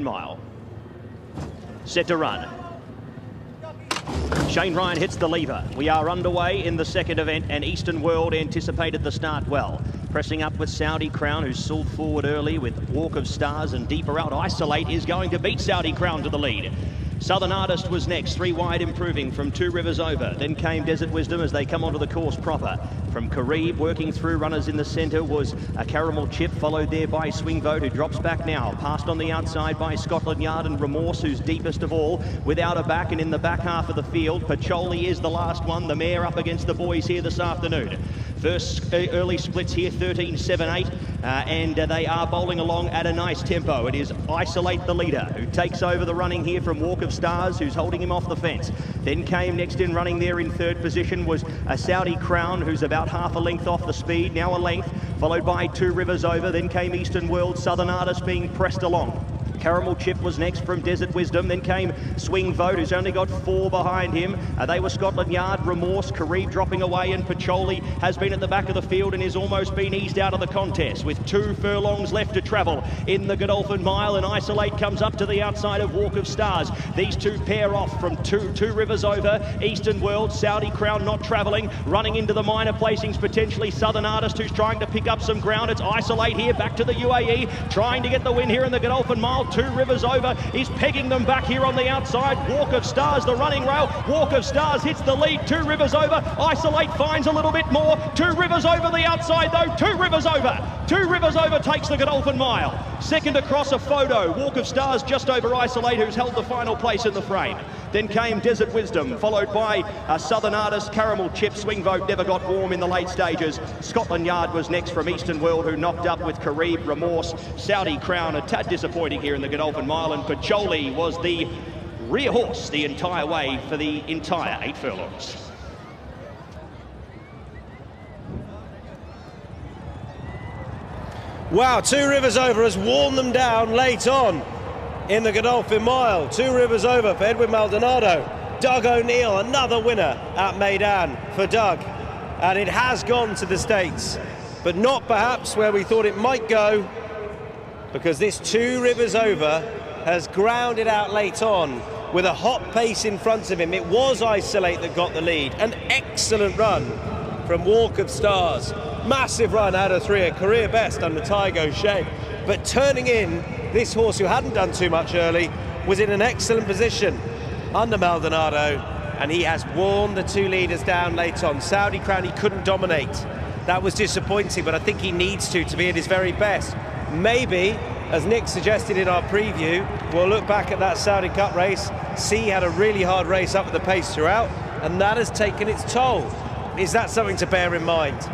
mile. Set to run. Shane Ryan hits the lever. We are underway in the second event, and Eastern World anticipated the start well. Pressing up with Saudi Crown, who's sold forward early with Walk of Stars, and deeper out Isolate is going to beat Saudi Crown to the lead. Southern Artist was next, 3 wide improving from 2 Rivers Over. Then came Desert Wisdom as they come onto the course proper. From Carib, working through runners in the centre was a Caramel Chip, followed there by Swing Vote, who drops back now. Passed on the outside by Scotland Yard and Remorse, who's deepest of all, without a back. And in the back half of the field, Pacholi is the last one, the mare up against the boys here this afternoon. First early splits here, 13.78, and they are bowling along at a nice tempo. It is Isolate the leader, who takes over the running here from Walk of Stars, who's holding him off the fence. Then came next in running there in third position was a Saudi Crown, who's about half a length off the speed, now a length, followed by 2 Rivers Over. Then came Eastern World, Southern Artist being pressed along. Caramel Chip was next from Desert Wisdom. Then came Swing Vote, who's only got 4 behind him. They were Scotland Yard, Remorse, Carib dropping away, and Pacholi has been at the back of the field and has almost been eased out of the contest with 2 furlongs left to travel in the Godolphin mile, and Isolate comes up to the outside of Walk of Stars. These two pair off from two Rivers Over. Eastern World, Saudi Crown not travelling, running into the minor placings potentially. Southern Artist, who's trying to pick up some ground. It's Isolate here back to the UAE, trying to get the win here in the Godolphin mile. 2 Rivers Over is pegging them back here on the outside. Walk of Stars, the running rail. Walk of Stars hits the lead. 2 Rivers Over. Isolate finds a little bit more. 2 Rivers Over the outside though. 2 Rivers Over. 2 Rivers Over takes the Godolphin mile. Second across a photo. Walk of Stars just over Isolate, who's held the final place in the frame. Then came Desert Wisdom, followed by Southern Artist, Caramel Chip. Swing Vote never got warm in the late stages. Scotland Yard was next from Eastern World, who knocked up with Carib, Remorse. Saudi Crown a tad disappointing here in the Godolphin mile, and Pacholi was the rear horse the entire way for the entire 8 furlongs. Wow, 2 Rivers Over has worn them down late on in the Godolphin mile. 2 Rivers Over for Edwin Maldonado. Doug O'Neill, another winner at Meydan for Doug. And it has gone to the States, but not perhaps where we thought it might go, because this 2 Rivers Over has grounded out late on with a hot pace in front of him. It was Isolate that got the lead. An excellent run from Walk of Stars. Massive run out of 3, a career best under Tygo shape. But turning in, this horse, who hadn't done too much early, was in an excellent position under Maldonado, and he has worn the 2 leaders down late on. Saudi Crown, he couldn't dominate. That was disappointing, but I think he needs to be at his very best. Maybe, as Nick suggested in our preview, we'll look back at that Saudi Cup race, see he had a really hard race up at the pace throughout, and that has taken its toll. Is that something to bear in mind?